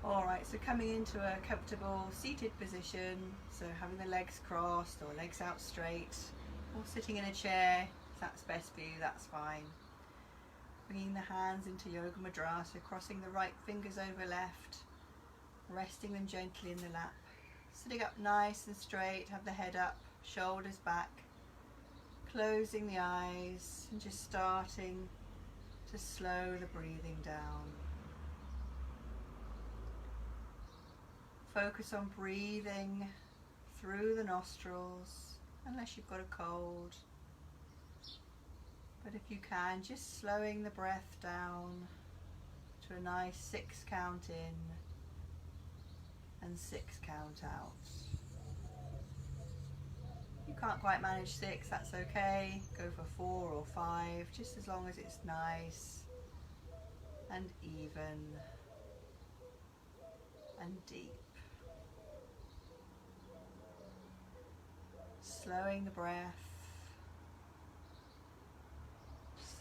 Alright, so coming into a comfortable seated position, so having the legs crossed or legs out straight, or sitting in a chair, if that's best for you, that's fine. Bringing the hands into Yoga Mudra, so crossing the right fingers over left, resting them gently in the lap. Sitting up nice and straight, have the head up, shoulders back, closing the eyes and just starting to slow the breathing down. Focus on breathing through the nostrils, unless you've got a cold. But if you can, just slowing the breath down to a nice 6 count in and 6 count out. If you can't quite manage 6, that's okay. Go for 4 or 5, just as long as it's nice and even and deep. Slowing the breath,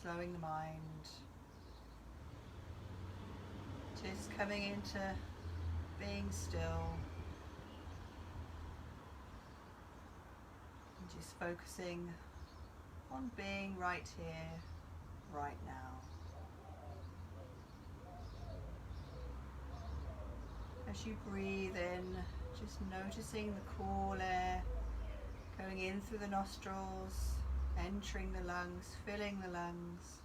slowing the mind, just coming into being still and just focusing on being right here, right now. As you breathe in, just noticing the cool air going in through the nostrils, entering the lungs, filling the lungs,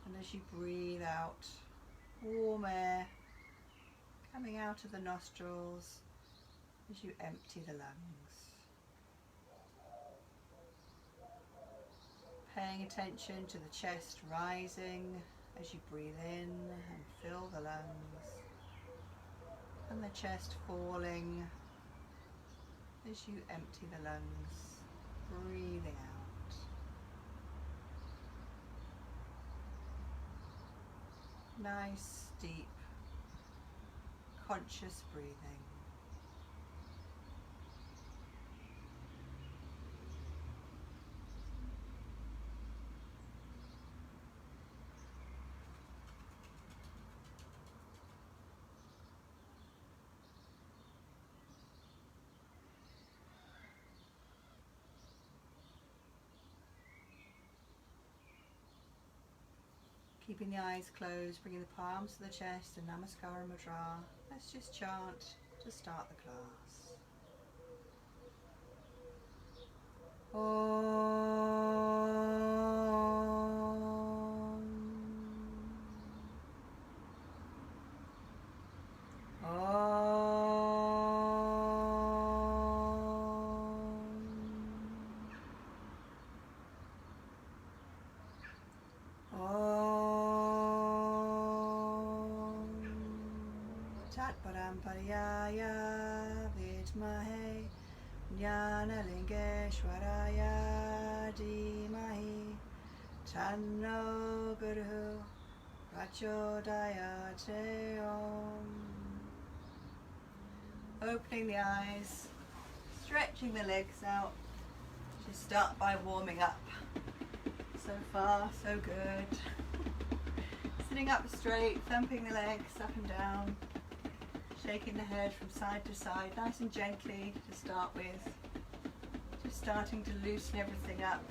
and as you breathe out, warm air coming out of the nostrils as you empty the lungs. Paying attention to the chest rising as you breathe in and fill the lungs, and the chest falling as you empty the lungs, breathing out. Nice, deep, conscious breathing. Keeping the eyes closed, bringing the palms to the chest and Namaskara Mudra. Let's just chant to start the class. Om. Tatparampariya Vidmahe Jnanalingeshwaraya Dhimahi Tanno Guru Prachodayate Om. Opening the eyes, stretching the legs out. Just start by warming up. So far, so good. Sitting up straight, thumping the legs up and down. Shaking the head from side to side, nice and gently to start with. Just starting to loosen everything up.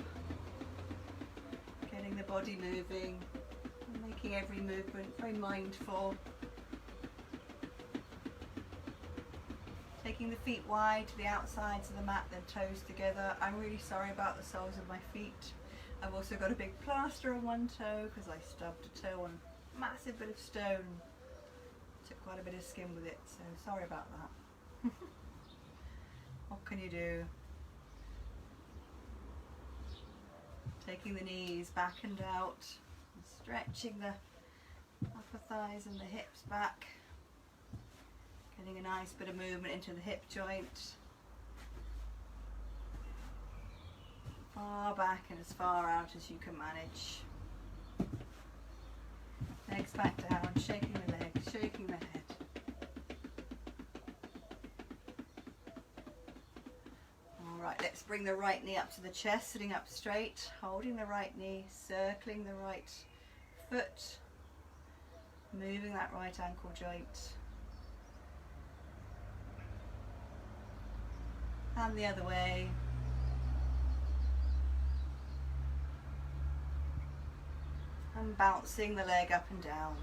Getting the body moving, and making every movement very mindful. Taking the feet wide to the outsides of the mat, then toes together. I'm really sorry about the soles of my feet. I've also got a big plaster on one toe because I stubbed a toe on a massive bit of stone. Took quite a bit of skin with it, so sorry about that. What can you do? Taking the knees back and out, and stretching the upper thighs and the hips back. Getting a nice bit of movement into the hip joint. Far back and as far out as you can manage. Legs back down, shaking the legs, shaking the head. Alright, let's bring the right knee up to the chest, sitting up straight, holding the right knee, circling the right foot, moving that right ankle joint. and the other way. And bouncing the leg up and down.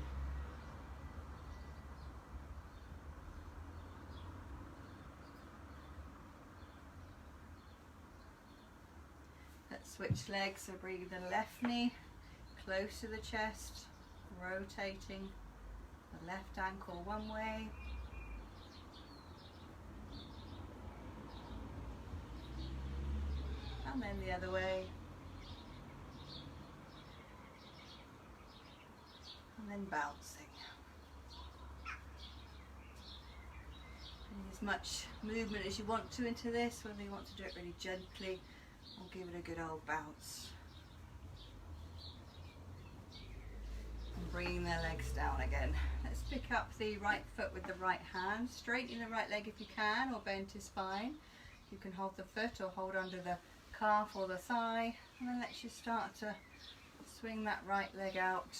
Let's switch legs, so bring the left knee close to the chest, rotating the left ankle one way, and then the other way, and then bouncing. And as much movement as you want to into this, whether you want to do it really gently or give it a good old bounce. And bringing their legs down again. Let's pick up the right foot with the right hand, straighten the right leg if you can, or bend his spine. You can hold the foot or hold under the calf or the thigh, and then let's just start to swing that right leg out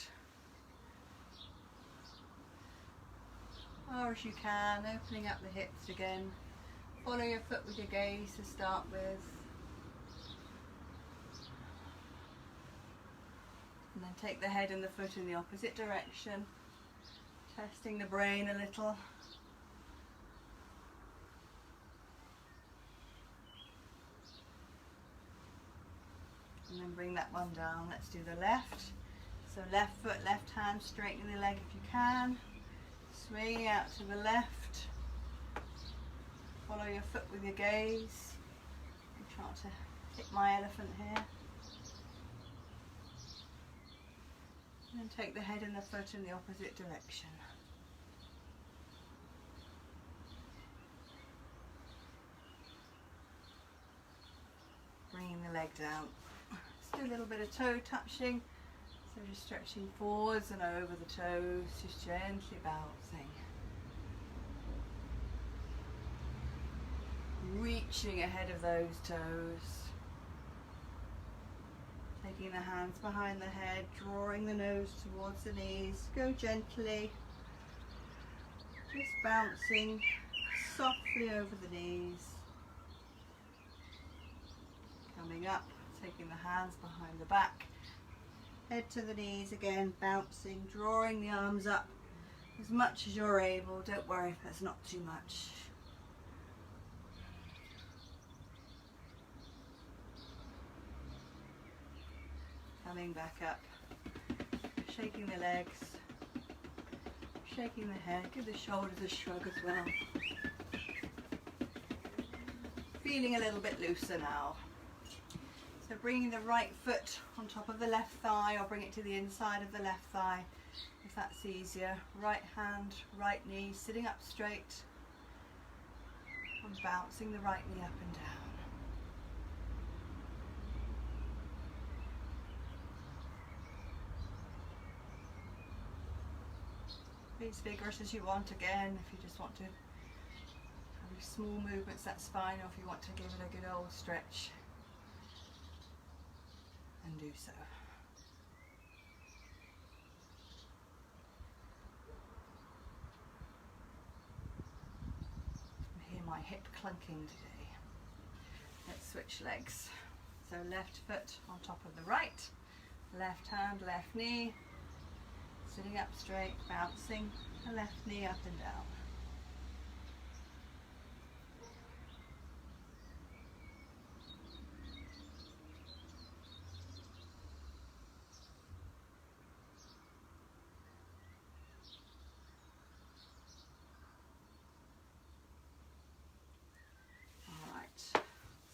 far as you can, opening up the hips again. Follow your foot with your gaze to start with, and then take the head and the foot in the opposite direction, testing the brain a little. And then bring that one down. Let's do the left. So left foot, left hand, straighten the leg if you can. Swing out to the left. Follow your foot with your gaze. I'm trying to hit my elephant here. And then take the head and the foot in the opposite direction. Bringing the leg down. Let's do a little bit of toe touching. So just stretching forwards and over the toes, just gently bouncing. Reaching ahead of those toes. Taking the hands behind the head, drawing the nose towards the knees. Go gently. Just bouncing softly over the knees. Coming up, taking the hands behind the back. Head to the knees again, bouncing, drawing the arms up as much as you're able. Don't worry if that's not too much. Coming back up, shaking the legs, shaking the head, give the shoulders a shrug as well. Feeling a little bit looser now. So bringing the right foot on top of the left thigh, or bring it to the inside of the left thigh if that's easier. Right hand, right knee, sitting up straight and bouncing the right knee up and down. Be as vigorous as you want again. If you just want to have small movements, that's fine, or if you want to give it a good old stretch, and do so. I hear my hip clunking today. Let's switch legs. So left foot on top of the right, left hand, left knee, sitting up straight, bouncing the left knee up and down.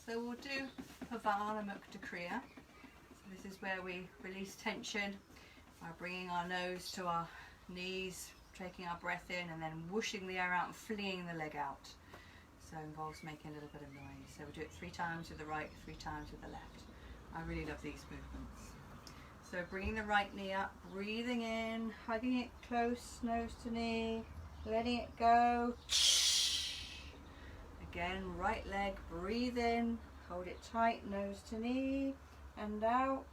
So we'll do Pavana Mukta Kriya. So this is where we release tension by bringing our nose to our knees, taking our breath in and then whooshing the air out and flinging the leg out. So it involves making a little bit of noise. So we'll do it 3 times with the right, 3 times with the left. I really love these movements. So bringing the right knee up, breathing in, hugging it close, nose to knee, letting it go. Again, right leg, breathe in, hold it tight, nose to knee, and out.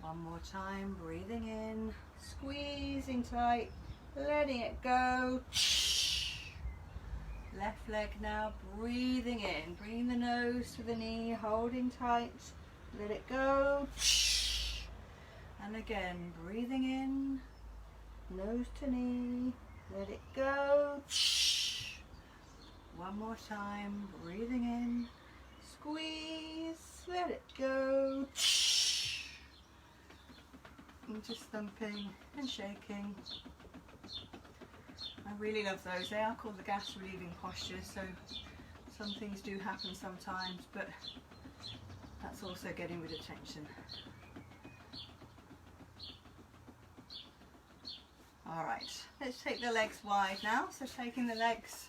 One more time, breathing in, squeezing tight, letting it go. Left leg now, breathing in, bringing the nose to the knee, holding tight, let it go. And again, breathing in, nose to knee, let it go. One more time, breathing in, squeeze, let it go. And just thumping and shaking. I really love those. They are called the gas relieving postures, so some things do happen sometimes, but that's also getting rid of tension. Alright, let's take the legs wide now. So taking the legs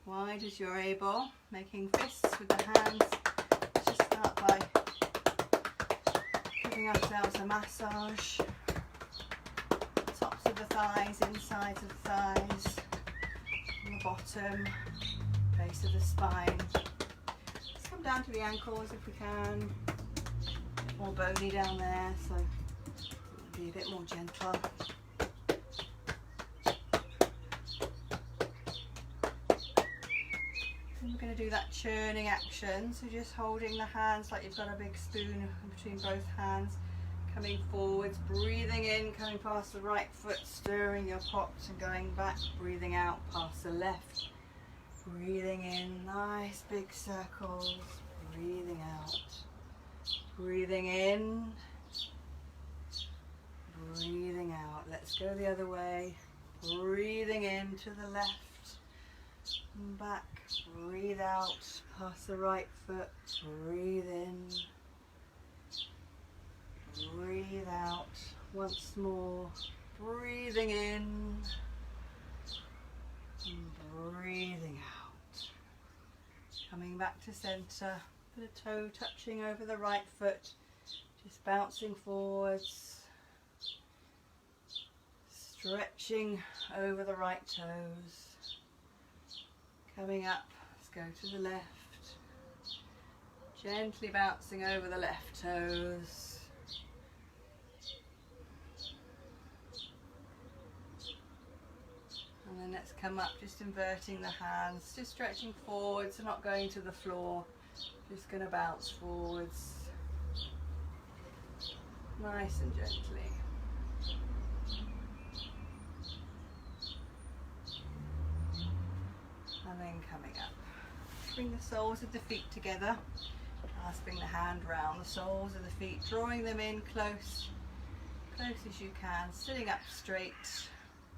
wide as you're able, making fists with the hands. Let's just start by giving ourselves a massage. Tops of the thighs, insides of the thighs, on the bottom, base of the spine. Let's come down to the ankles if we can. A bit more bony down there, so be a bit more gentle. And we're going to do that churning action, so just holding the hands like you've got a big spoon between both hands. Coming forwards, breathing in, coming past the right foot, stirring your pops and going back, breathing out past the left. Breathing in, nice big circles, breathing out. Breathing in, breathing out. Let's go the other way. Breathing in to the left and back, breathe out past the right foot, breathe in. Breathe out once more, breathing in and breathing out. Coming back to centre, put a toe touching over the right foot, just bouncing forwards, stretching over the right toes. Coming up, let's go to the left, gently bouncing over the left toes. And then let's come up, just inverting the hands, just stretching forwards, so not going to the floor, just going to bounce forwards, nice and gently. And then coming up. Bring the soles of the feet together, clasping the hand round the soles of the feet, drawing them in close as you can, sitting up straight.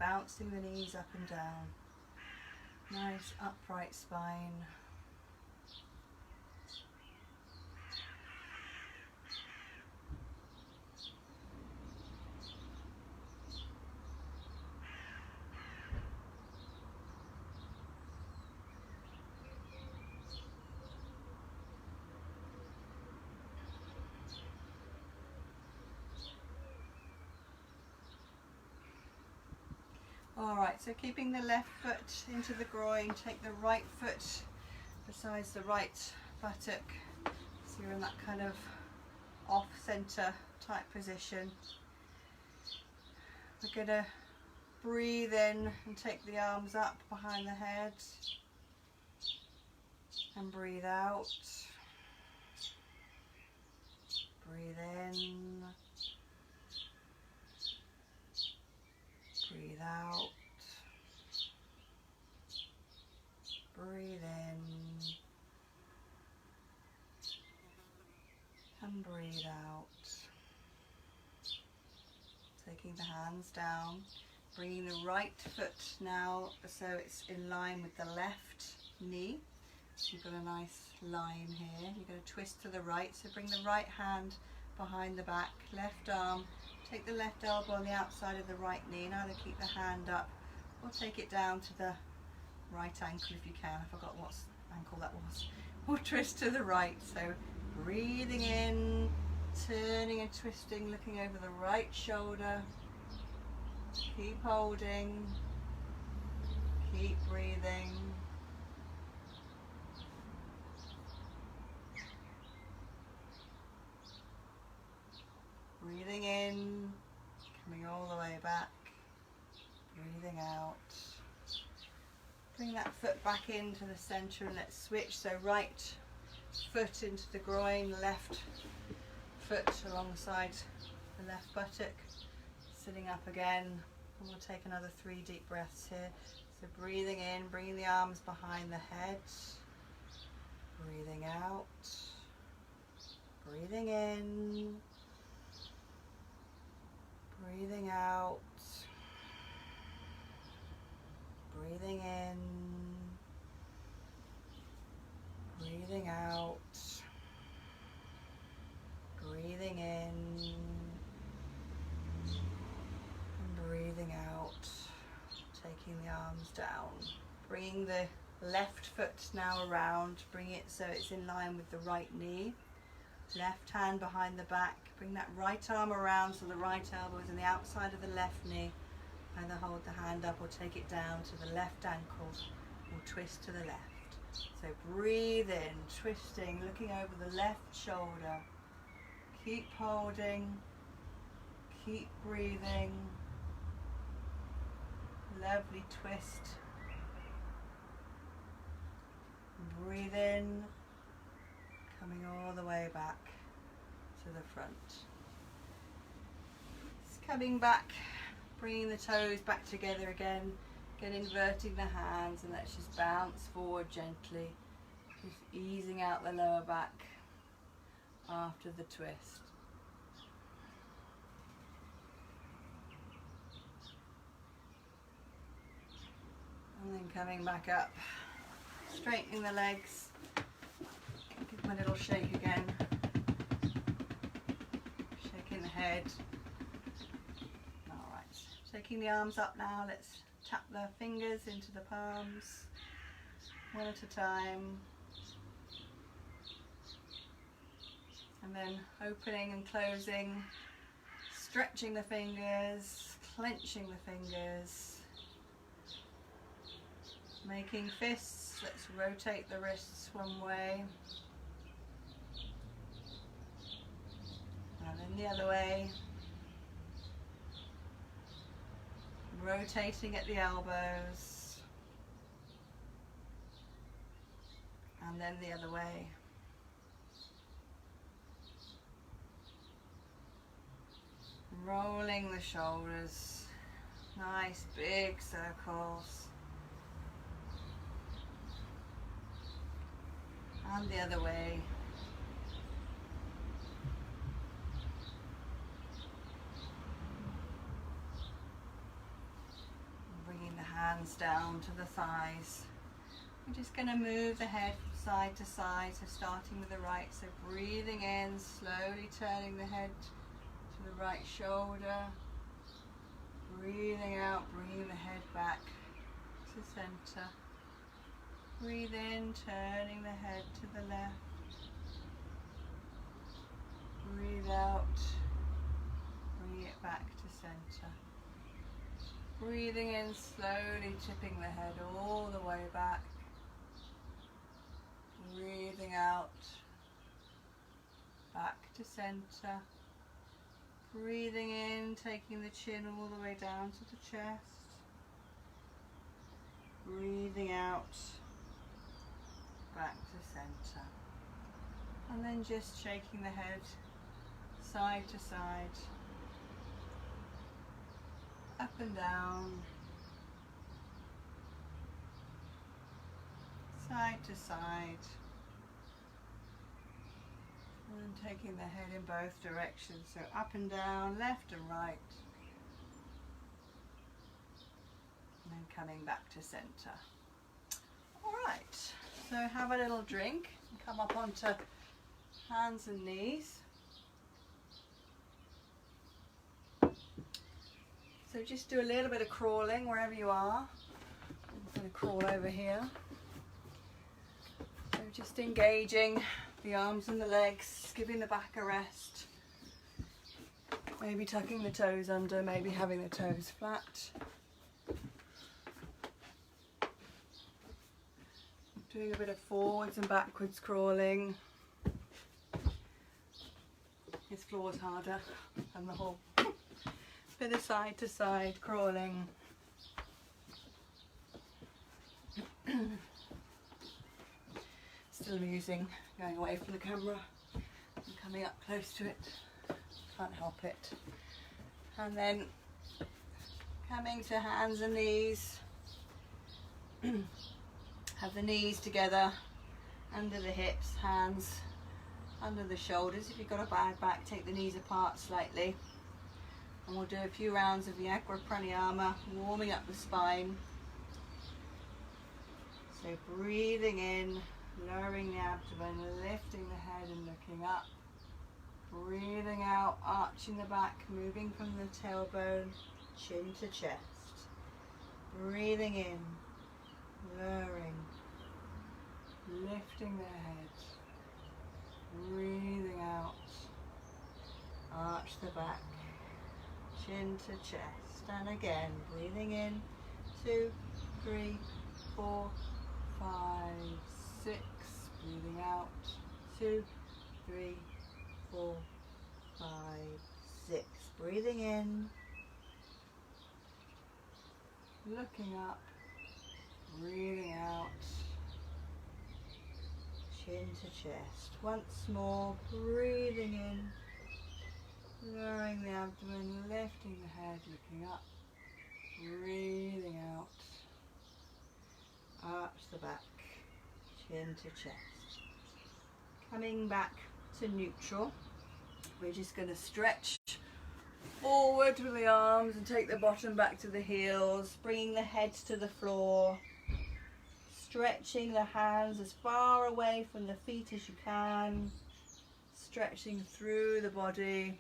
Bouncing the knees up and down. Nice upright spine. Alright, so keeping the left foot into the groin, take the right foot besides the right buttock, so you're in that kind of off-centre type position. We're going to breathe in and take the arms up behind the head and breathe out. Breathe in. Breathe out. Breathe in. And breathe out. Taking the hands down. Bringing the right foot now so it's in line with the left knee. So you've got a nice line here. You're going to twist to the right. So bring the right hand behind the back. Left arm. Take the left elbow on the outside of the right knee and either keep the hand up or take it down to the right ankle if you can. I forgot what ankle that was. Or twist to the right. So breathing in, turning and twisting, looking over the right shoulder. Keep holding. Keep breathing. Breathing in, coming all the way back, breathing out. Bring that foot back into the centre and let's switch. So right foot into the groin, left foot alongside the left buttock. Sitting up again, and we'll take another 3 deep breaths here. So breathing in, bringing the arms behind the head. Breathing out. Breathing in. Breathing out. Breathing in. Breathing out. Breathing in. And breathing out. Taking the arms down. Bringing the left foot now around. Bring it so it's in line with the right knee. Left hand behind the back. Bring that right arm around so the right elbow is on the outside of the left knee. Either hold the hand up or take it down to the left ankle or twist to the left. So breathe in, twisting, looking over the left shoulder. Keep holding, keep breathing. Lovely twist. Breathe in, coming all the way back to the front. Just coming back, bringing the toes back together again. Again, inverting the hands, and let's just bounce forward gently. Just easing out the lower back after the twist. And then coming back up, straightening the legs. Give them a little shake again. Shaking the head. All right, taking the arms up now. Let's tap the fingers into the palms, one at a time. And then opening and closing, stretching the fingers, clenching the fingers. Making fists, let's rotate the wrists one way. And then the other way. Rotating at the elbows. And then the other way. Rolling the shoulders. Nice big circles. And the other way. Bringing the hands down to the thighs. We're just going to move the head from side to side, so starting with the right, so breathing in, slowly turning the head to the right shoulder. Breathing out, bringing the head back to center. Breathe in, turning the head to the left. Breathe out, bring it back to center. Breathing in, slowly tipping the head all the way back. Breathing out, back to center. Breathing in, taking the chin all the way down to the chest. Breathing out, back to center. And then just shaking the head side to side, up and down, side to side, and taking the head in both directions, so up and down, left and right, and then coming back to center. All right, so have a little drink and come up onto hands and knees. So just do a little bit of crawling wherever you are. I'm going to crawl over here. So just engaging the arms and the legs, giving the back a rest. Maybe tucking the toes under, maybe having the toes flat. Doing a bit of forwards and backwards crawling. This floor is harder than the whole. Bit of side to side crawling. still going away from the camera and coming up close to it. Can't help it. And then coming to hands and knees. Have the knees together, under the hips, hands under the shoulders. If you've got a bad back, take the knees apart slightly. And we'll do a few rounds of the Agua Pranayama, warming up the spine. So breathing in, lowering the abdomen, lifting the head and looking up. Breathing out, arching the back, moving from the tailbone, chin to chest. Breathing in, lowering, lifting the head. Breathing out, arch the back, chin to chest. And again, breathing in, 2, 3, 4, 5, 6. Breathing out, 2, 3, 4, 5, 6. Breathing in, looking up, breathing out, chin to chest. Once more, breathing in, lowering the abdomen, lifting the head, looking up, breathing out, arch the back, chin to chest. Coming back to neutral, we're just going to stretch forward with the arms and take the bottom back to the heels, bringing the head to the floor, stretching the hands as far away from the feet as you can, stretching through the body.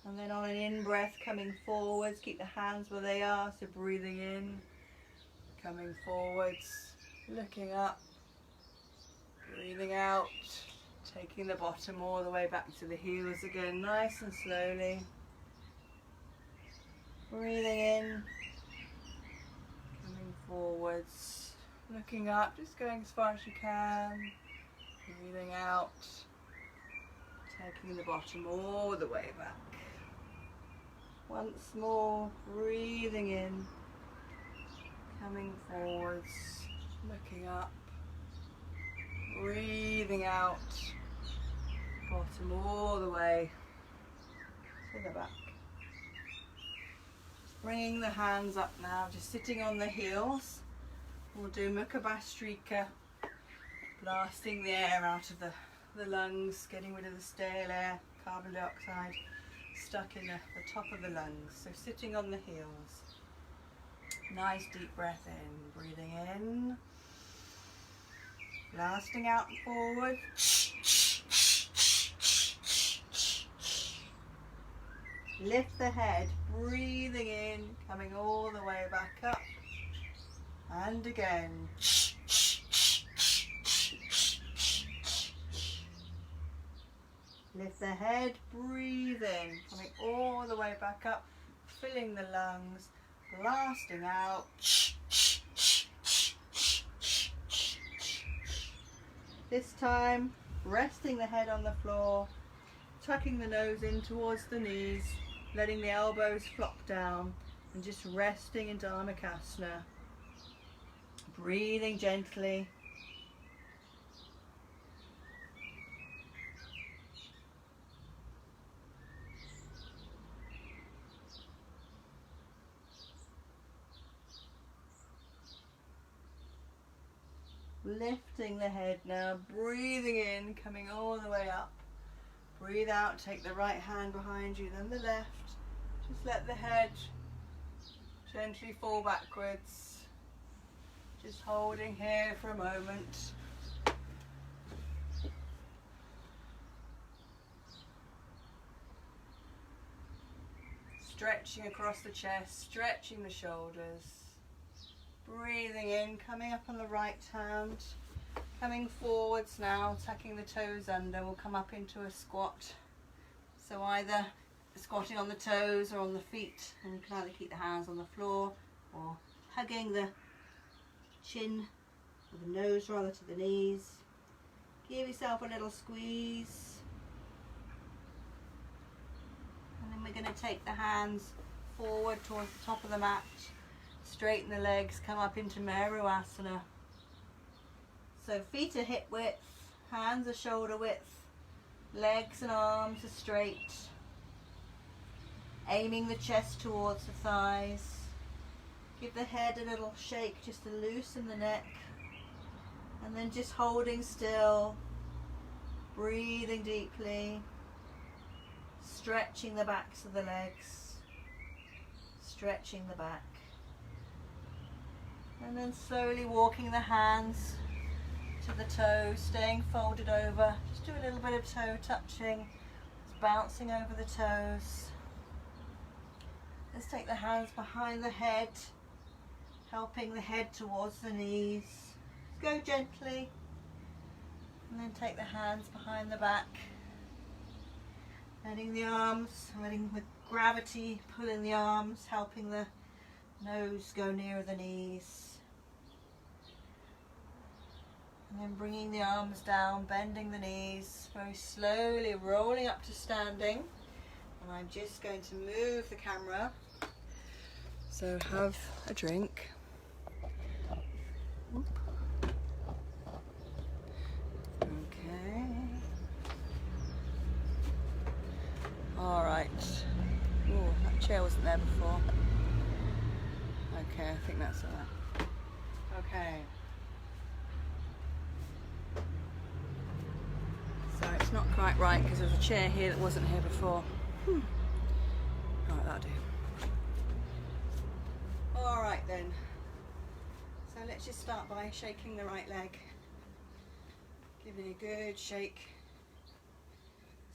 And then on an in-breath, coming forwards, keep the hands where they are, so breathing in, coming forwards, looking up, breathing out, taking the bottom all the way back to the heels again, nice and slowly. Breathing in, coming forwards, looking up, just going as far as you can, breathing out, taking the bottom all the way back. Once more, breathing in, coming forwards, looking up, breathing out, bottom all the way to the back. Just bringing the hands up now, just sitting on the heels. We'll do Mukha Bhastrika, blasting the air out of the lungs, getting rid of the stale air, carbon dioxide stuck in the top of the lungs. So sitting on the heels. Nice deep breath in, breathing in, blasting out and forward. Lift the head, breathing in, coming all the way back up. And again. Lift the head, breathe in, coming all the way back up, filling the lungs, blasting out. This time, resting the head on the floor, tucking the nose in towards the knees, letting the elbows flop down, and just resting in Dharmakasana. Breathing gently. Lifting the head now, breathing in, coming all the way up. Breathe out, take the right hand behind you, then the left. Just let the head gently fall backwards. Just holding here for a moment. Stretching across the chest, stretching the shoulders. Breathing in, coming up on the right hand, coming forwards now, tucking the toes under. We'll come up into a squat. So either squatting on the toes or on the feet, and you can either keep the hands on the floor or hugging the chin, or the nose rather, to the knees. Give yourself a little squeeze. And then we're going to take the hands forward towards the top of the mat. Straighten the legs, come up into Meru-asana. So feet are hip width, hands are shoulder width, legs and arms are straight. Aiming the chest towards the thighs. Give the head a little shake just to loosen the neck. And then just holding still, breathing deeply, stretching the backs of the legs, stretching the back. And then slowly walking the hands to the toes, staying folded over. Just do a little bit of toe touching, just bouncing over the toes. Let's take the hands behind the head, helping the head towards the knees. Go gently, and then take the hands behind the back, letting the arms, letting the gravity pulling the arms, helping the nose go nearer the knees, and then bringing the arms down, bending the knees, very slowly rolling up to standing. And I'm just going to move the camera, so have a drink. All right. Oh, that chair wasn't there before. Okay, I think that's all right. Okay. So it's not quite right because there's a chair here that wasn't here before. All right, that'll do. All right then. So let's just start by shaking the right leg. Giving a good shake.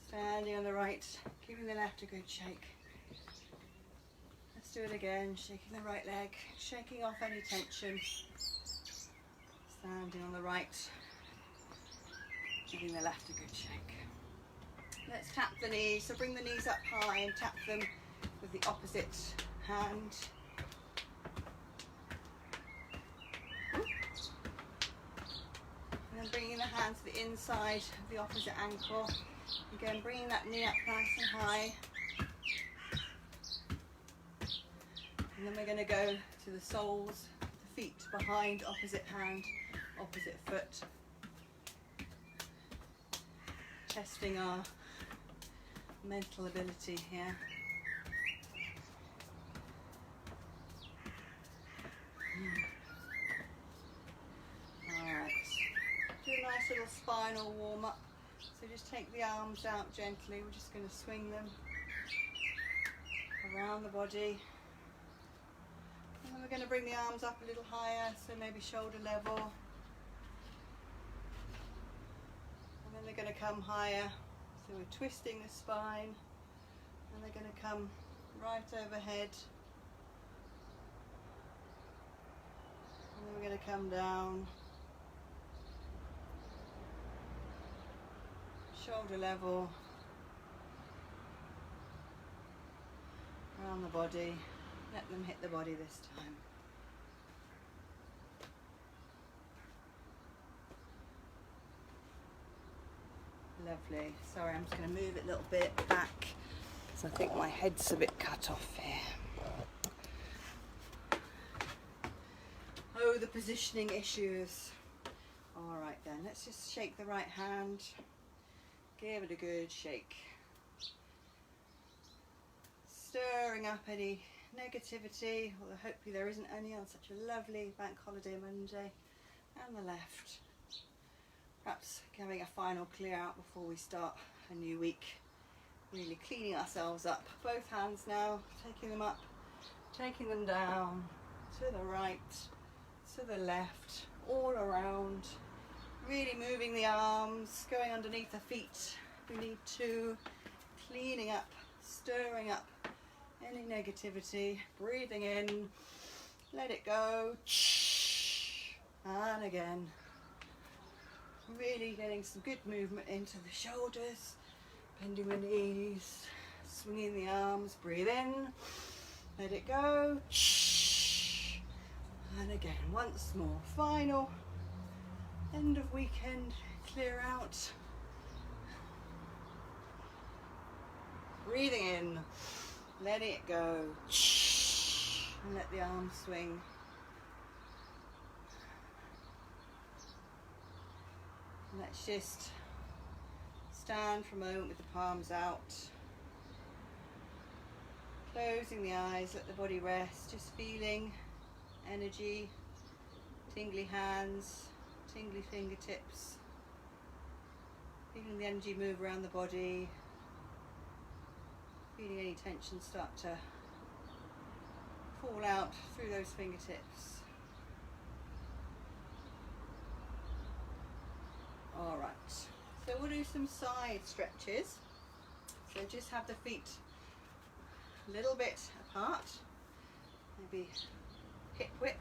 Standing on the right, giving the left a good shake. Let's do it again, shaking the right leg, shaking off any tension. Standing on the right, giving the left a good shake. Let's tap the knees, so bring the knees up high and tap them with the opposite hand. And then bringing the hand to the inside of the opposite ankle. Again, bringing that knee up nice and high. And then we're going to go to the soles, the feet behind, opposite hand, opposite foot. Testing our mental ability here. Alright, do a nice little spinal warm up. So just take the arms out gently, we're just going to swing them around the body. And then we're going to bring the arms up a little higher, so maybe shoulder level. And then they're going to come higher, so we're twisting the spine. And they're going to come right overhead. And then we're going to come down. Shoulder level, around the body, let them hit the body this time. Lovely. Sorry, I'm just going to move it a little bit back because I think my head's a bit cut off here. Oh, the positioning issues. All right then, let's just shake the right hand. Give it a good shake. Stirring up any negativity, although hopefully there isn't any on such a lovely bank holiday Monday. And the left. Perhaps having a final clear out before we start a new week. Really cleaning ourselves up. Both hands now, taking them up, taking them down, to the right, to the left, all around. Really moving the arms, going underneath the feet. We need to, cleaning up, stirring up any negativity. Breathing in, let it go. And again. Really getting some good movement into the shoulders, bending the knees, swinging the arms. Breathe in, let it go. And again, once more. Final. End of weekend, clear out. Breathing in, letting it go, and let the arms swing. And let's just stand for a moment with the palms out, closing the eyes, let the body rest, just feeling energy, tingly hands, tingly fingertips, feeling the energy move around the body, feeling any tension start to fall out through those fingertips. All right, so we'll do some side stretches. So just have the feet a little bit apart, maybe hip width.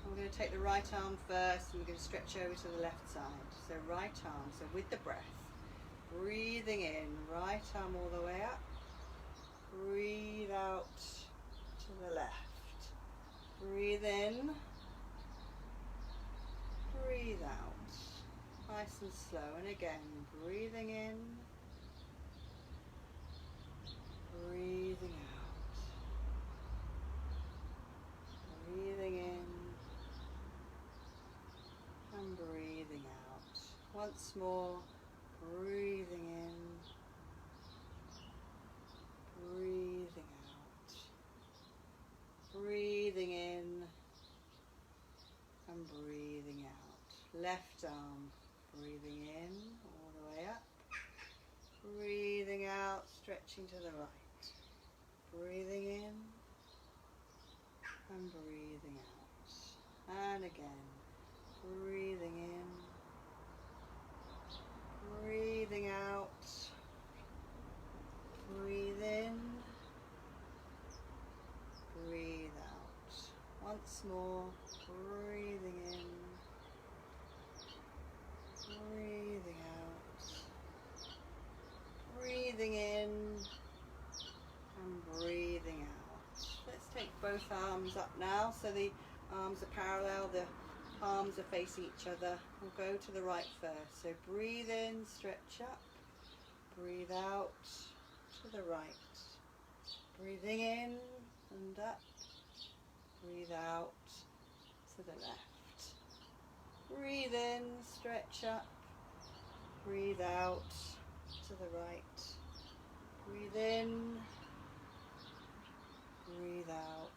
And we're going to take the right arm first, and we're going to stretch over to the left side. So right arm, so with the breath, breathing in, right arm all the way up, breathe out to the left, breathe in, breathe out. Nice and slow, and again, breathing in, breathing out, breathing in, and breathing out. Once more, breathing in, breathing out, breathing in, and breathing out. Left arm, breathing in all the way up, breathing out, stretching to the right, breathing in and breathing out, and again, breathing in, breathing out, breathe in, breathe out. Once more, breathing in, breathing out, breathing in, and breathing out. Let's take both arms up now, so the arms are parallel, the palms are facing each other. We'll go to the right first. So breathe in, stretch up, breathe out to the right, breathing in and up, breathe out to the left. Breathe in, stretch up, breathe out to the right, breathe in, breathe out,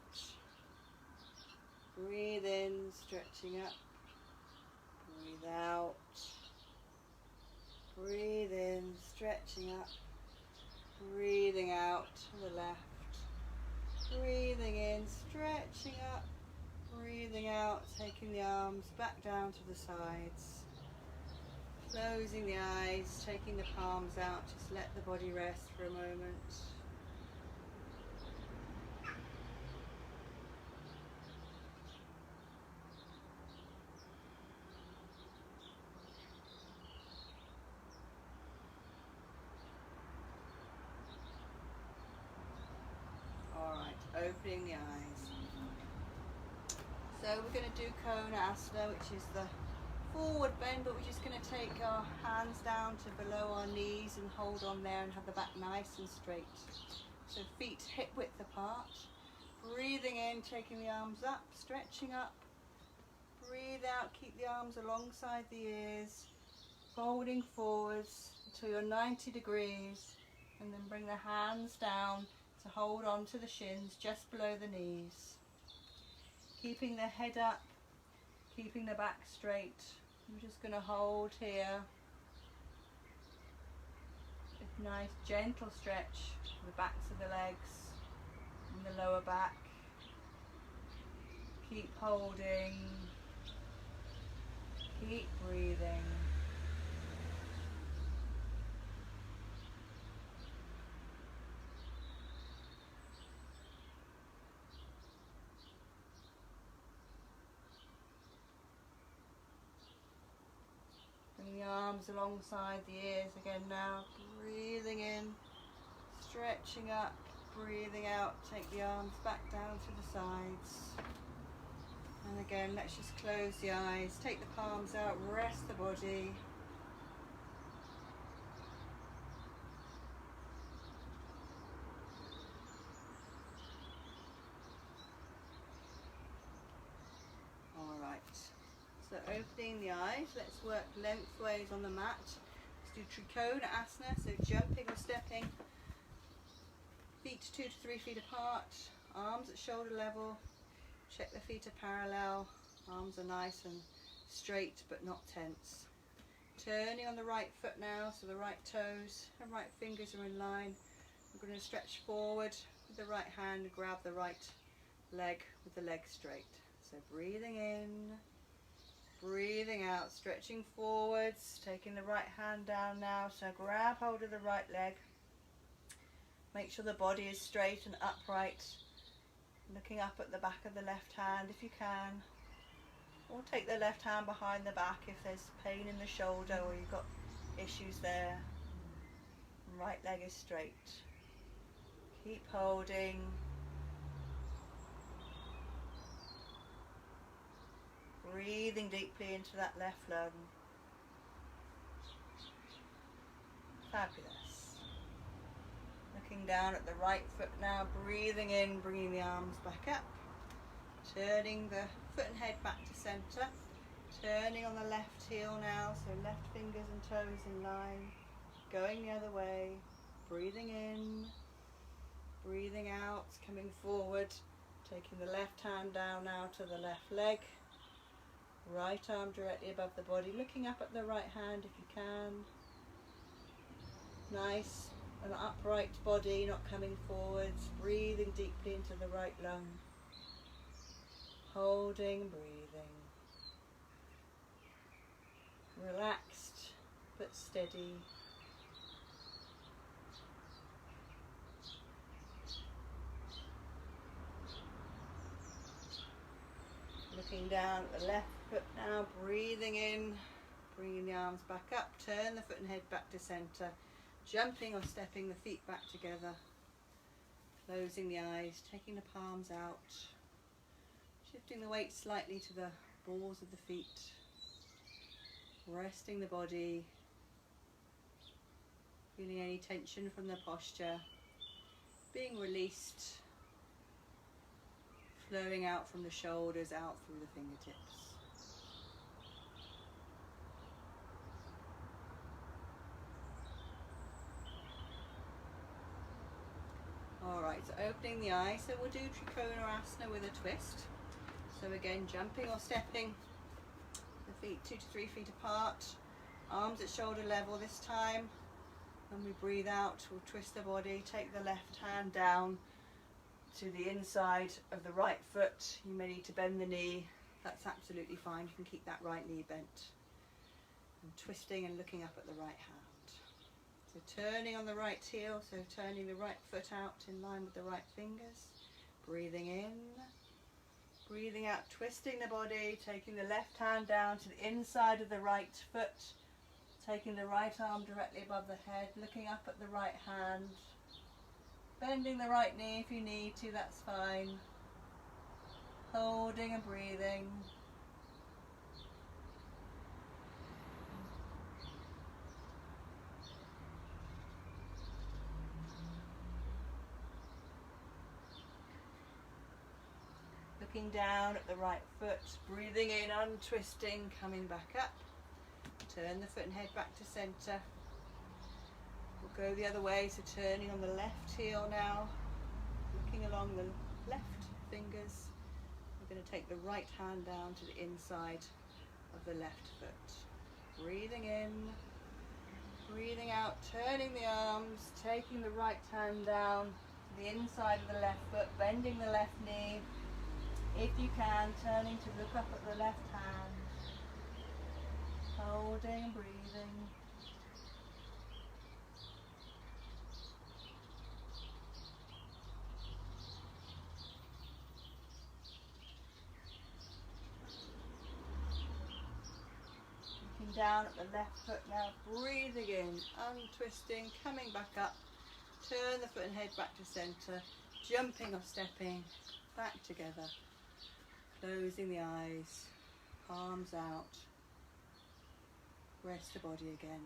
breathe in, stretching up, breathe out, breathe in, stretching up, breathing out to the left, breathing in, stretching up, breathing out, taking the arms back down to the sides, closing the eyes, taking the palms out, just let the body rest for a moment. Alright, opening the eyes. So we're going to do Kona Asana, which is the forward bend, but we're just going to take our hands down to below our knees and hold on there and have the back nice and straight. So feet hip width apart. Breathing in, taking the arms up, stretching up. Breathe out, keep the arms alongside the ears, folding forwards until you're 90 degrees, and then bring the hands down to hold on to the shins just below the knees. Keeping the head up, keeping the back straight. I'm just going to hold here. A nice gentle stretch for the backs of the legs and the lower back. Keep holding. Keep breathing. Bring the arms alongside the ears again now. Breathing in, stretching up, breathing out. Take the arms back down to the sides. And again, let's just close the eyes. Take the palms out, rest the body. opening the eyes. Let's work lengthways on the mat. Let's do Trikona Asana, so jumping or stepping. Feet 2 to 3 feet apart, arms at shoulder level. Check the feet are parallel, arms are nice and straight but not tense. Turning on the right foot now, so the right toes and right fingers are in line. I'm going to stretch forward with the right hand, grab the right leg with the leg straight. So breathing in, breathing out, stretching forwards, taking the right hand down now. So grab hold of the right leg. Make sure the body is straight and upright. Looking up at the back of the left hand if you can. Or take the left hand behind the back if there's pain in the shoulder or you've got issues there. Right leg is straight. Keep holding. Breathing deeply into that left lung. Fabulous. Looking down at the right foot now, breathing in, bringing the arms back up. Turning the foot and head back to centre. Turning on the left heel now, so left fingers and toes in line. Going the other way. Breathing in, breathing out, coming forward. Taking the left hand down now to the left leg. Right arm directly above the body, looking up at the right hand if you can. Nice, an upright body, not coming forwards. Breathing deeply into the right lung. Holding, breathing. Relaxed but steady. Looking down at the left foot now, breathing in, bringing the arms back up, turn the foot and head back to centre, jumping or stepping the feet back together, closing the eyes, taking the palms out, shifting the weight slightly to the balls of the feet, resting the body, feeling any tension from the posture, being released, flowing out from the shoulders, out through the fingertips. Alright, so opening the eyes, so we'll do Trikona Asana with a twist. So again, jumping or stepping, the feet 2 to 3 feet apart, arms at shoulder level this time. When we breathe out, we'll twist the body, take the left hand down to the inside of the right foot. You may need to bend the knee, that's absolutely fine, you can keep that right knee bent. And twisting and looking up at the right hand. So turning on the right heel, so turning the right foot out in line with the right fingers. Breathing in, breathing out, twisting the body, taking the left hand down to the inside of the right foot, taking the right arm directly above the head, looking up at the right hand. Bending the right knee if you need to, that's fine. Holding and breathing. Looking down at the right foot, breathing in, untwisting, coming back up. Turn the foot and head back to centre. We'll go the other way, so turning on the left heel now, looking along the left fingers. We're going to take the right hand down to the inside of the left foot. Breathing in, breathing out, turning the arms, taking the right hand down to the inside of the left foot, bending the left knee. If you can, turning to look up at the left hand. Holding and breathing. Looking down at the left foot now, breathing in, untwisting, coming back up. Turn the foot and head back to centre, jumping or stepping, back together. Closing the eyes, palms out. Rest the body again.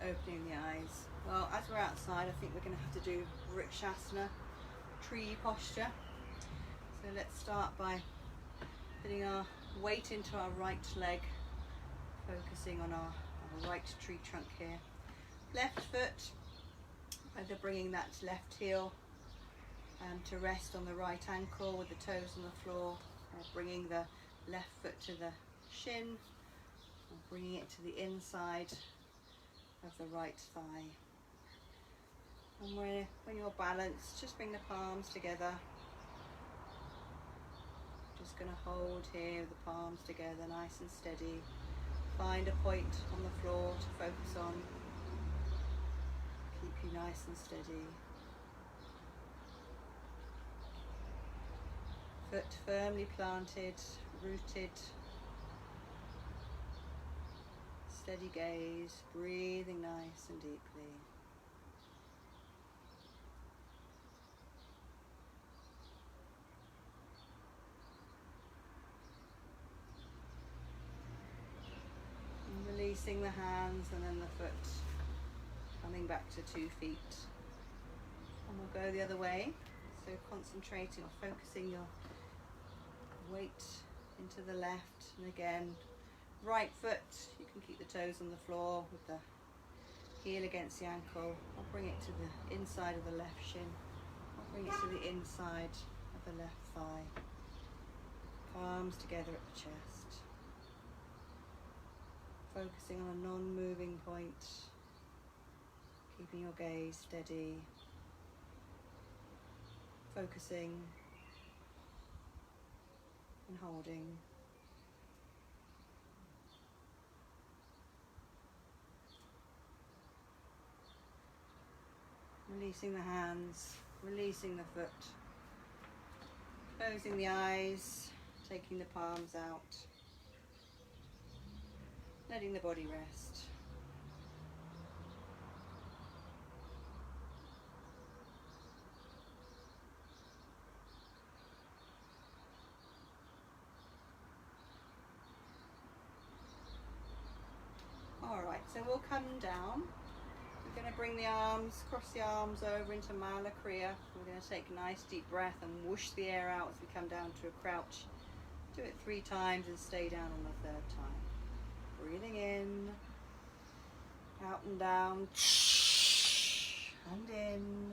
opening the eyes. Well, as we're outside, I think we're going to have to do Vrikshasana, tree posture. So let's start by putting our weight into our right leg, focusing on our right tree trunk here. Left foot, either bringing that left heel to rest on the right ankle with the toes on the floor, or bringing the left foot to the shin, or bringing it to the inside of the right thigh. And when you're balanced, just bring the palms together. Just going to hold here with the palms together, nice and steady. Find a point on the floor to focus on. Keep you nice and steady. Foot firmly planted, rooted. Steady gaze, breathing nice and deeply. And releasing the hands and then the foot, coming back to 2 feet. And we'll go the other way. So concentrating or focusing your weight into the left, and again, right foot, you can keep the toes on the floor with the heel against the ankle. I'll bring it to the inside of the left shin. I'll bring it to the inside of the left thigh. Palms together at the chest. Focusing on a non-moving point. Keeping your gaze steady. Focusing and holding. Releasing the hands, releasing the foot, closing the eyes, taking the palms out, letting the body rest. Alright, so we'll come down. We're going to bring the arms, cross the arms over into Mala Kriya. We're going to take a nice deep breath and whoosh the air out as we come down to a crouch. Do it 3 times and stay down on the 3rd time. Breathing in, out and down, and in,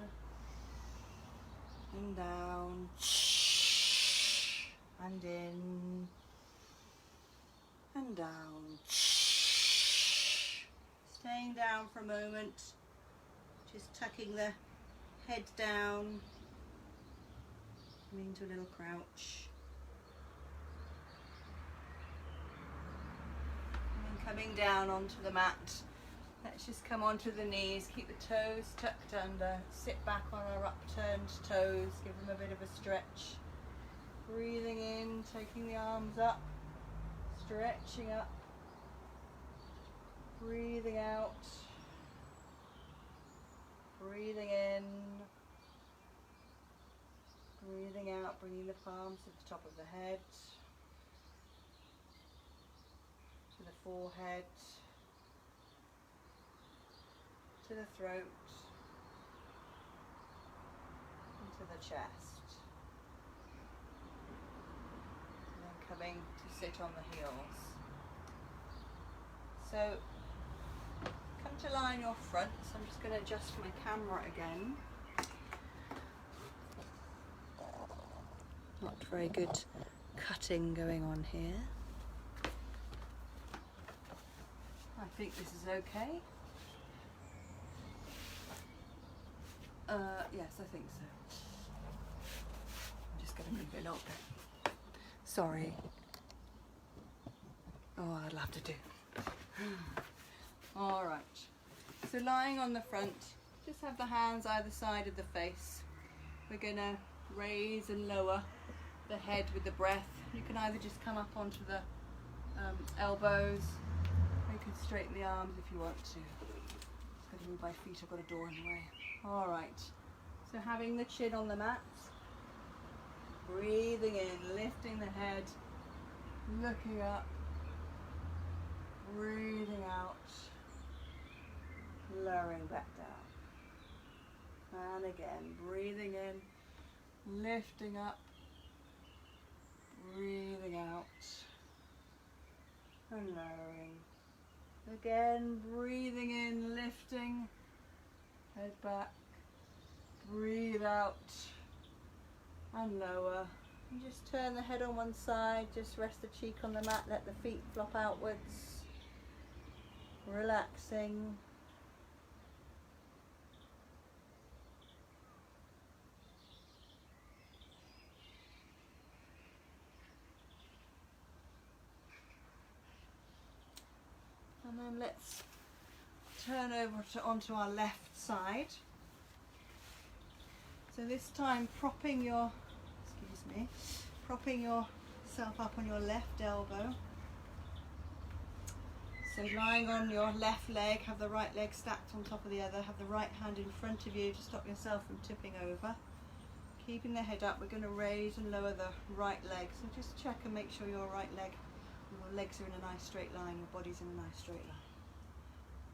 and down, and in, and down. Staying down for a moment, just tucking the head down, coming into a little crouch, and then coming down onto the mat. Let's just come onto the knees, keep the toes tucked under, sit back on our upturned toes, give them a bit of a stretch. Breathing in, taking the arms up, stretching up. Breathing out, breathing in, breathing out, bringing the palms to the top of the head, to the forehead, to the throat, and to the chest. And then coming to sit on the heels. So, come to lie on your front, so I'm just going to adjust my camera again. Not very good cutting going on here. I think this is okay. Yes, I think so. I'm just going to move it a little bit. Sorry. Oh, I'll have to do. All right, so lying on the front, just have the hands either side of the face. We're gonna raise and lower the head with the breath. You can either just come up onto the elbows, or you can straighten the arms if you want to. Just gotta move my feet, I've got a door in the way. All right, so having the chin on the mat, breathing in, lifting the head, looking up, breathing out. lowering back down. And again, breathing in, lifting up, breathing out, and lowering. Again, breathing in, lifting, head back, breathe out, and lower. And just turn the head on one side, just rest the cheek on the mat, let the feet flop outwards, relaxing. And then let's turn over onto our left side. So this time propping yourself up on your left elbow. So lying on your left leg, have the right leg stacked on top of the other, have the right hand in front of you to stop yourself from tipping over. Keeping the head up, we're going to raise and lower the right leg. So just check and make sure your legs are in a nice straight line, your body's in a nice straight line.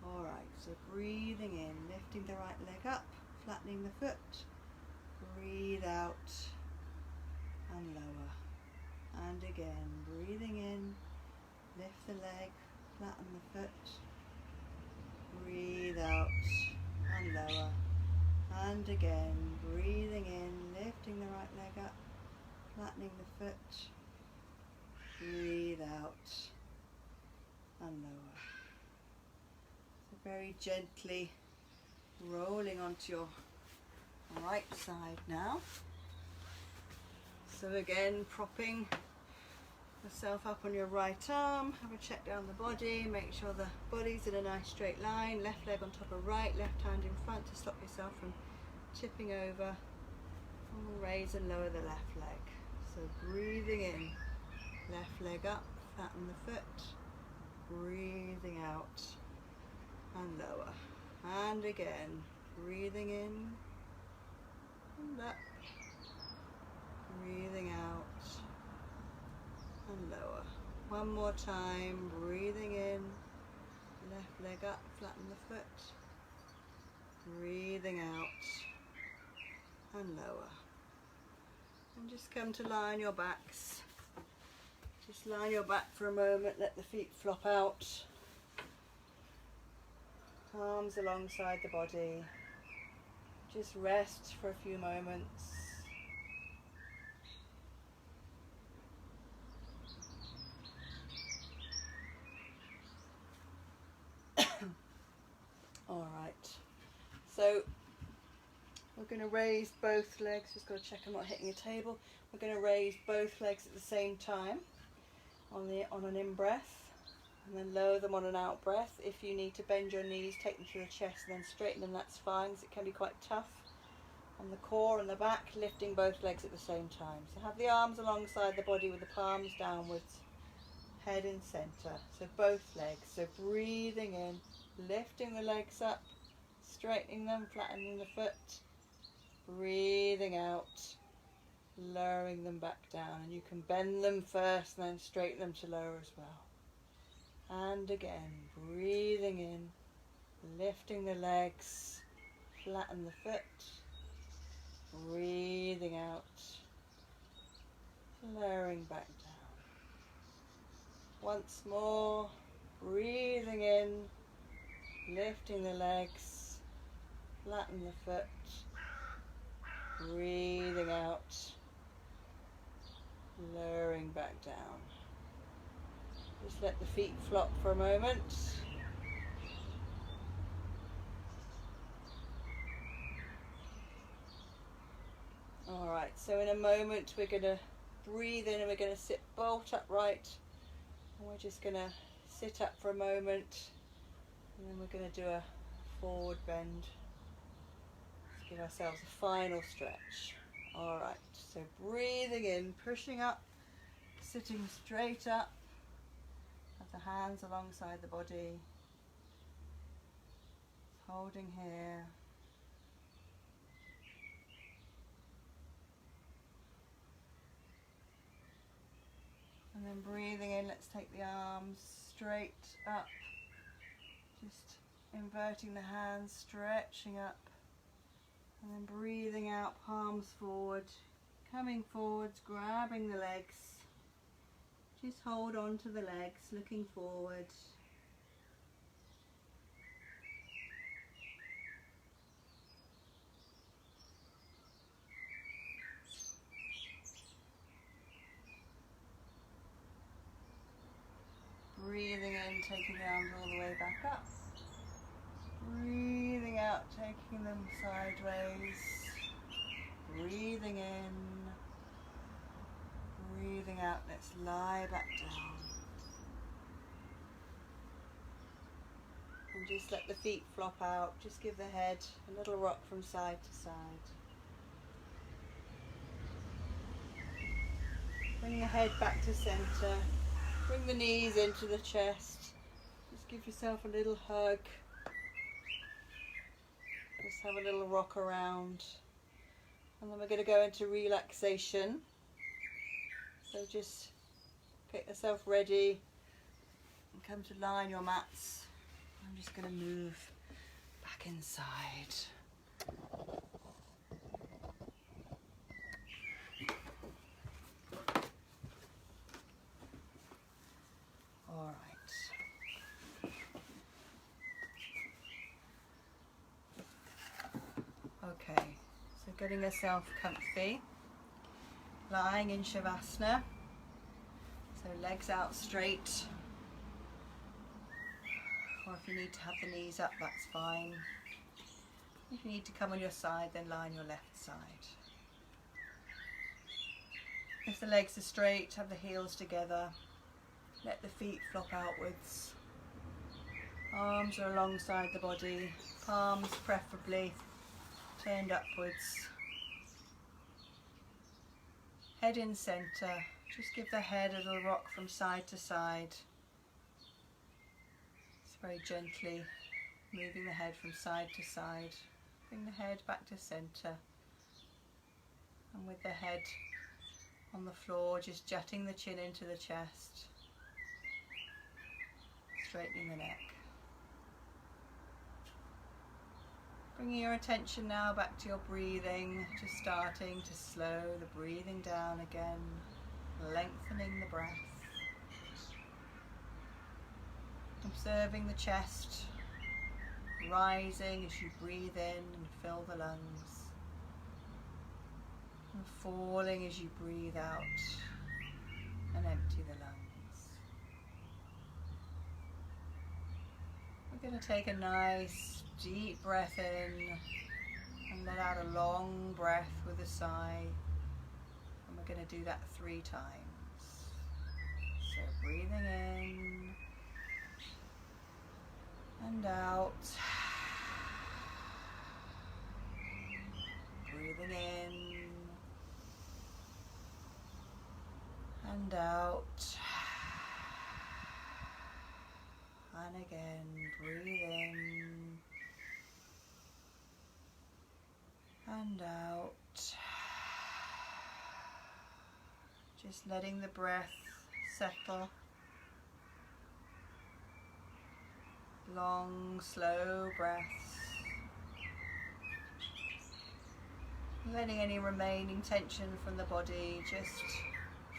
Alright, so breathing in, lifting the right leg up, flattening the foot, breathe out and lower. And again, breathing in, lift the leg, flatten the foot, breathe out and lower. And again, breathing in, lifting the right leg up, flattening the foot, breathe out and lower. So very gently rolling onto your right side now. So again, propping yourself up on your right arm, have a check down the body, make sure the body's in a nice straight line, left leg on top of right, left hand in front to stop yourself from tipping over, and we'll raise and lower the left leg. So breathing in, left leg up, flatten the foot, breathing out and lower. And again, breathing in and up, breathing out and lower. One more time, breathing in, left leg up, flatten the foot, breathing out and lower. And just come to lie on your backs. Just lie on your back for a moment, let the feet flop out. Arms alongside the body. Just rest for a few moments. Alright, so we're going to raise both legs. Just got to check I'm not hitting a table. We're going to raise both legs at the same time on an in-breath, and then lower them on an out-breath. If you need to bend your knees, take them to the chest and then straighten them, that's fine, because it can be quite tough on the core and the back, lifting both legs at the same time. So have the arms alongside the body with the palms downwards, head in centre. So both legs, so breathing in, lifting the legs up, straightening them, flattening the foot, breathing out, lowering them back down. And you can bend them first and then straighten them to lower as well. And again, breathing in, lifting the legs, flatten the foot, breathing out, lowering back down. Once more, breathing in, lifting the legs, flatten the foot, breathing out, lowering back down. Just let the feet flop for a moment. Alright, so in a moment we're going to breathe in and we're going to sit bolt upright. And we're just going to sit up for a moment. And then we're going to do a forward bend. Let's give ourselves a final stretch. Alright, so breathing in, pushing up, sitting straight up. Have the hands alongside the body. Holding here. And then breathing in, let's take the arms straight up. Just Inverting the hands, stretching up, and then breathing out, palms forward, coming forwards, grabbing the legs. Just hold on to the legs, looking forward. Breathing in, taking the arms all the way back up. Breathing out, taking them sideways. Breathing in. Breathing out, let's lie back down. And just let the feet flop out. Just give the head a little rock from side to side. Bring the head back to center. Bring the knees into the chest. Just give yourself a little hug. Just have a little rock around. And then we're going to go into relaxation. So just get yourself ready and come to lie on your mats. I'm just going to move back inside. All right. Okay, so getting yourself comfy, lying in Shavasana, so legs out straight, or if you need to have the knees up, that's fine. If you need to come on your side, then lie on your left side. If the legs are straight, have the heels together. Let the feet flop outwards. Arms are alongside the body, palms preferably turned upwards. Head in centre. Just give the head a little rock from side to side. Just very gently moving the head from side to side. Bring the head back to centre. And with the head on the floor, just jutting the chin into the chest. Straightening the neck. Bringing your attention now back to your breathing, just starting to slow the breathing down again, lengthening the breath. Observing the chest rising as you breathe in and fill the lungs, and falling as you breathe out and empty the lungs. We're going to take a nice deep breath in and let out a long breath with a sigh, and we're going to do that 3 times. So breathing in and out, breathing in and out, and again, breathe in and out. Just letting the breath settle. Long, slow breaths. Letting any remaining tension from the body just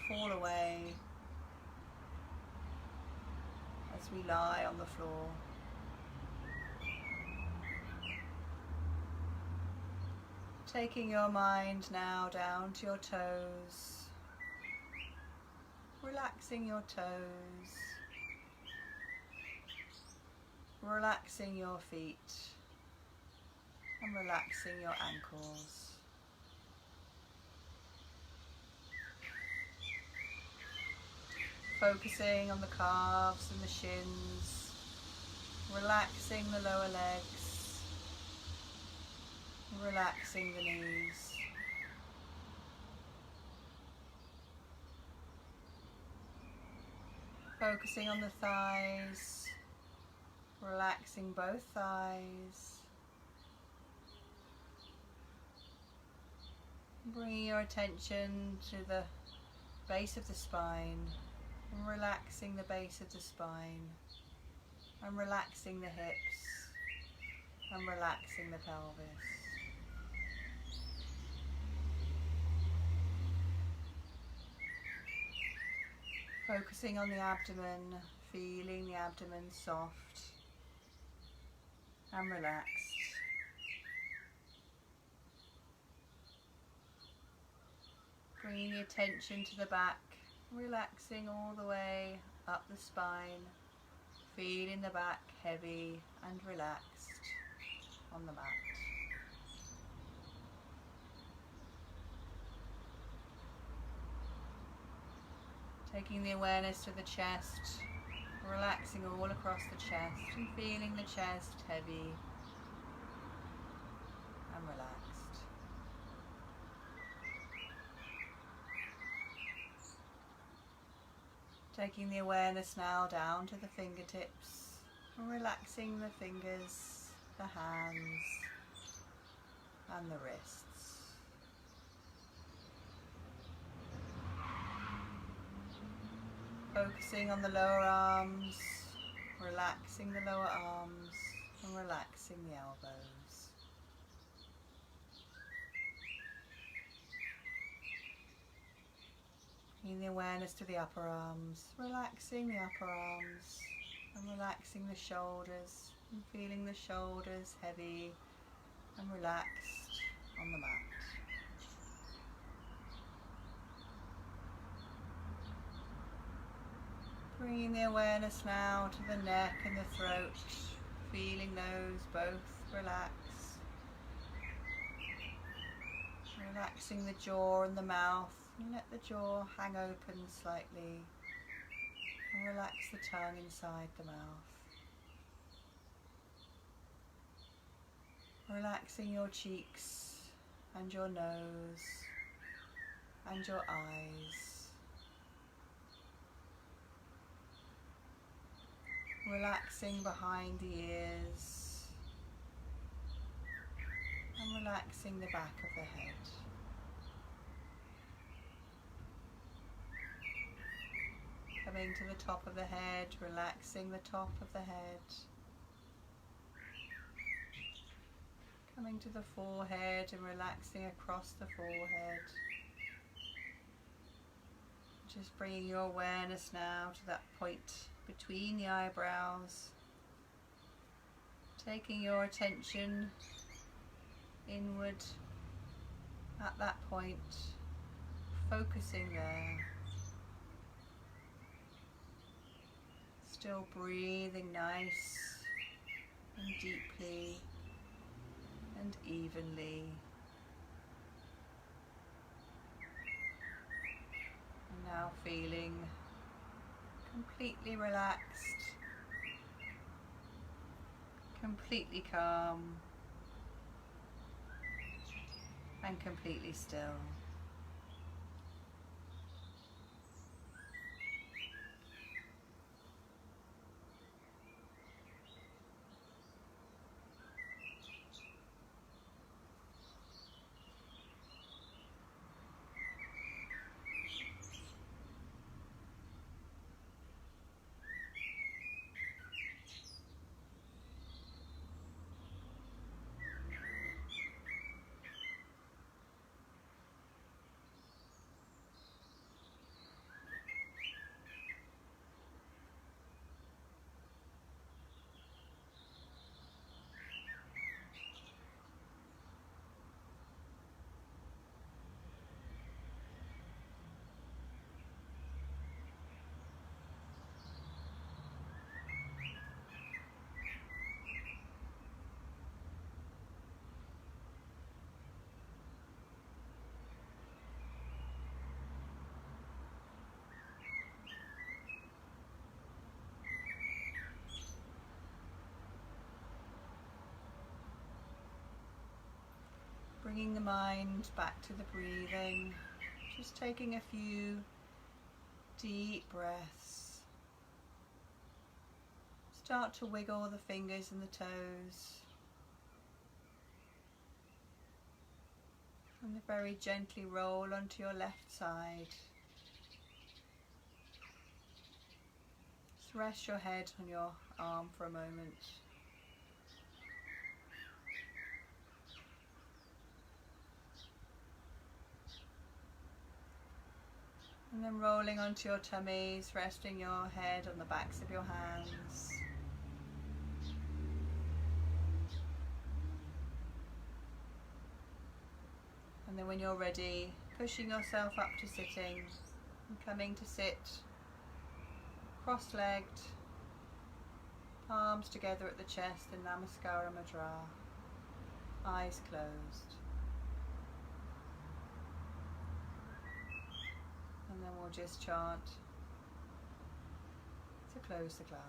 fall away as we lie on the floor. Taking your mind now down to your toes, relaxing your toes, relaxing your feet, and relaxing your ankles. Focusing on the calves and the shins, relaxing the lower legs, relaxing the knees. Focusing on the thighs, relaxing both thighs. Bringing your attention to the base of the spine, and relaxing the base of the spine, and relaxing the hips, and relaxing the pelvis. Focusing on the abdomen, feeling the abdomen soft and relaxed. Bringing the attention to the back, relaxing all the way up the spine, feeling the back heavy and relaxed on the mat. Taking the awareness to the chest, relaxing all across the chest and feeling the chest heavy and relaxed. Taking the awareness now down to the fingertips and relaxing the fingers, the hands and the wrists. Focusing on the lower arms, relaxing the lower arms and relaxing the elbows. Bringing the awareness to the upper arms, relaxing the upper arms and relaxing the shoulders and feeling the shoulders heavy and relaxed on the mat. Bringing the awareness now to the neck and the throat, feeling those both relax. Relaxing the jaw and the mouth, and let the jaw hang open slightly. And relax the tongue inside the mouth. Relaxing your cheeks and your nose and your eyes. Relaxing behind the ears and relaxing the back of the head. Coming to the top of the head, relaxing the top of the head. Coming to the forehead and relaxing across the forehead. Just bringing your awareness now to that point between the eyebrows, taking your attention inward at that point, focusing there, still breathing nice and deeply and evenly, and now feeling completely relaxed, completely calm and completely still. Bringing the mind back to the breathing, just taking a few deep breaths. Start to wiggle the fingers and the toes, and very gently roll onto your left side. Just rest your head on your arm for a moment. And then rolling onto your tummies, resting your head on the backs of your hands. And then when you're ready, pushing yourself up to sitting and coming to sit cross-legged, palms together at the chest in Namaskara Mudra, eyes closed. And then we'll just chant to close the class.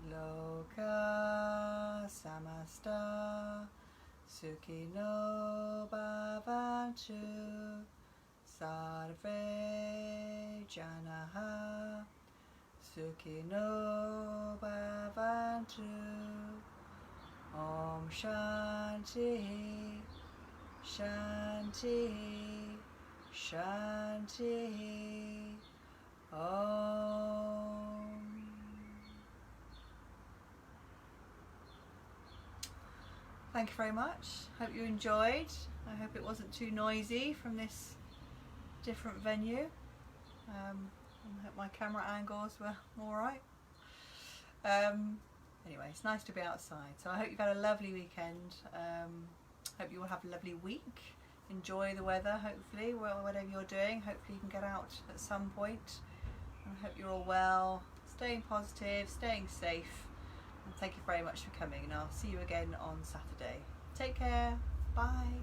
Loka samasta sukhino bhavantu sarve janaha sukhino bhavantu. Om Shanti Shanti Shanti. Om. Thank you very much. Hope you enjoyed. I hope it wasn't too noisy from this different venue. I hope my camera angles were alright. Anyway, it's nice to be outside. So I hope you've had a lovely weekend. Hope you all have a lovely week. Enjoy the weather, hopefully, whatever you're doing. Hopefully you can get out at some point. I hope you're all well, staying positive, staying safe. And thank you very much for coming, and I'll see you again on Saturday. Take care. Bye.